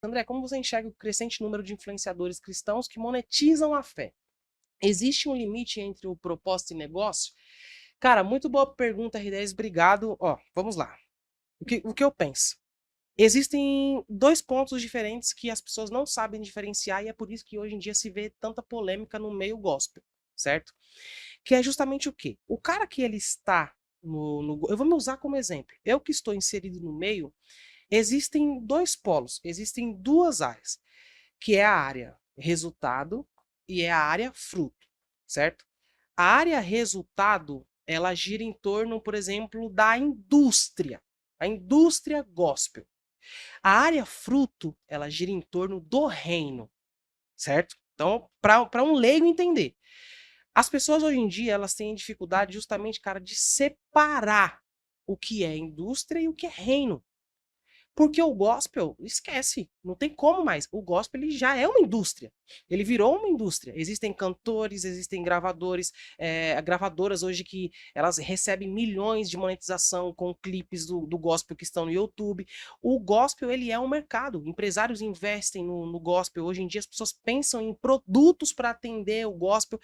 André, como você enxerga o crescente número de influenciadores cristãos que monetizam a fé? Existe um limite entre o propósito e negócio? Cara, muito boa pergunta, R10, obrigado. Ó, vamos lá. O que eu penso? Existem dois pontos diferentes que as pessoas não sabem diferenciar e é por isso que hoje em dia se vê tanta polêmica no meio gospel, certo? Que é justamente o quê? O cara que ele está eu vou me usar como exemplo. Eu que estou inserido no meio, existem dois polos, existem duas áreas, que é a área resultado e é a área fruto, certo? A área resultado, ela gira em torno, por exemplo, da indústria, a indústria gospel. A área fruto, ela gira em torno do reino, certo? Então, para um leigo entender, as pessoas hoje em dia, elas têm dificuldade justamente, cara, de separar o que é indústria e o que é reino. Porque o gospel, esquece, não tem como mais. O gospel ele já é uma indústria. Ele virou uma indústria. Existem cantores, existem gravadores, gravadoras hoje que elas recebem milhões de monetização com clipes do gospel que estão no YouTube. O gospel ele é um mercado. Empresários investem no gospel. Hoje em dia as pessoas pensam em produtos para atender o gospel.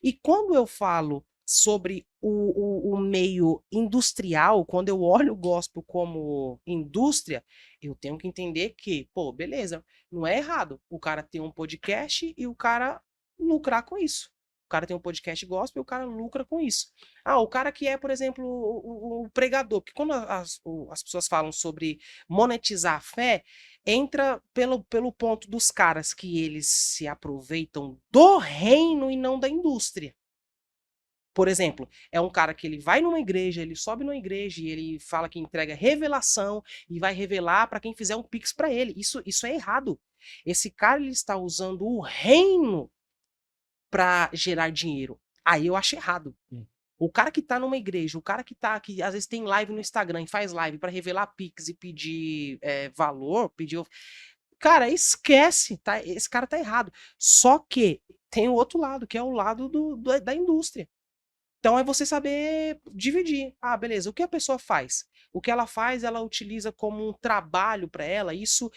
E quando eu falo sobre o meio industrial, quando eu olho o gospel como indústria, eu tenho que entender que, pô, beleza, não é errado o cara ter um podcast e o cara lucrar com isso. O cara tem um podcast gospel e o cara lucra com isso. Ah, o cara que é, por exemplo, o pregador, porque quando as pessoas falam sobre monetizar a fé, entra pelo ponto dos caras que eles se aproveitam do reino e não da indústria. Por exemplo, é um cara que ele vai numa igreja, ele sobe numa igreja e ele fala que entrega revelação e vai revelar para quem fizer um pix para ele. Isso é errado. Esse cara ele está usando o reino para gerar dinheiro. Aí eu acho errado. O cara que tá numa igreja, o cara que às vezes tem live no Instagram e faz live para revelar pix e pedir valor, cara, esquece, tá? Esse cara tá errado. Só que tem o outro lado, que é o lado da indústria. Então é você saber dividir. Ah, beleza, o que a pessoa faz? O que ela faz, ela utiliza como um trabalho para ela, isso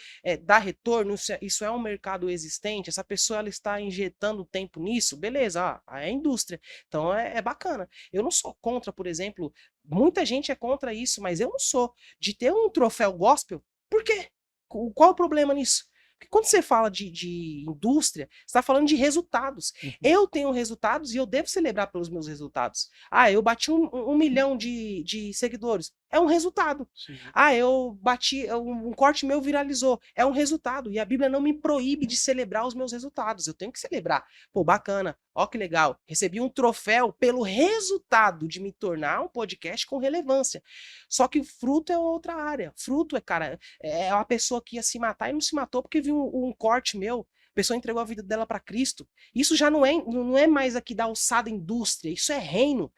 dá retorno, isso é um mercado existente, essa pessoa ela está injetando tempo nisso, beleza, é a indústria. Então é bacana. Eu não sou contra, por exemplo, muita gente é contra isso, mas eu não sou. De ter um troféu gospel, por quê? Qual o problema nisso? Porque quando você fala de indústria, você está falando de resultados. Eu tenho resultados e eu devo celebrar pelos meus resultados. Ah, eu bati 1 milhão de seguidores. É um resultado. Sim. Ah, eu bati, um corte meu viralizou. É um resultado. E a Bíblia não me proíbe de celebrar os meus resultados. Eu tenho que celebrar. Pô, bacana. Ó, que legal. Recebi um troféu pelo resultado de me tornar um podcast com relevância. Só que fruto é outra área. Fruto é, cara, é uma pessoa que ia se matar e não se matou porque viu um corte meu. A pessoa entregou a vida dela para Cristo. Isso já não é mais aqui da alçada indústria, isso é reino.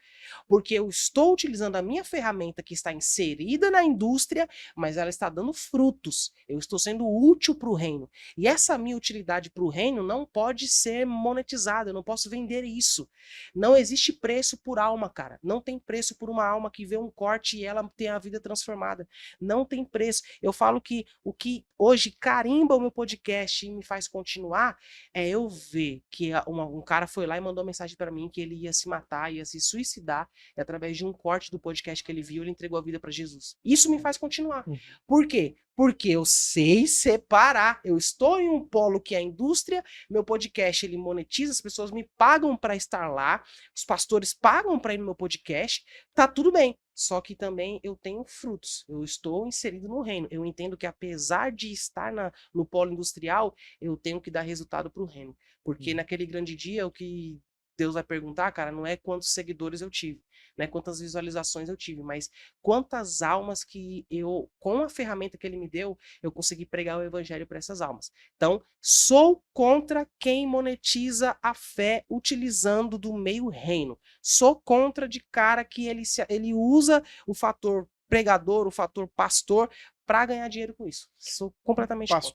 Porque eu estou utilizando a minha ferramenta que está inserida na indústria, mas ela está dando frutos. Eu estou sendo útil para o reino. E essa minha utilidade para o reino não pode ser monetizada, eu não posso vender isso. Não existe preço por alma, cara. Não tem preço por uma alma que vê um corte e ela tem a vida transformada. Não tem preço. Eu falo que o que hoje carimba o meu podcast e me faz continuar é eu ver que um cara foi lá e mandou uma mensagem para mim que ele ia se matar, ia se suicidar, e através de um corte do podcast que ele viu, ele entregou a vida para Jesus. Isso me faz continuar. Por quê? Porque eu sei separar. Eu estou em um polo que é a indústria, meu podcast ele monetiza, as pessoas me pagam para estar lá, os pastores pagam para ir no meu podcast, tá tudo bem. Só que também eu tenho frutos. Eu estou inserido no reino. Eu entendo que apesar de estar no polo industrial, eu tenho que dar resultado para o reino. Porque naquele grande dia, o que Deus vai perguntar, cara, não é quantos seguidores eu tive, não é quantas visualizações eu tive, mas quantas almas que eu, com a ferramenta que ele me deu, eu consegui pregar o evangelho para essas almas. Então, sou contra quem monetiza a fé utilizando do meio reino. Sou contra de cara que ele usa o fator pregador, o fator pastor, para ganhar dinheiro com isso. Sou completamente contra.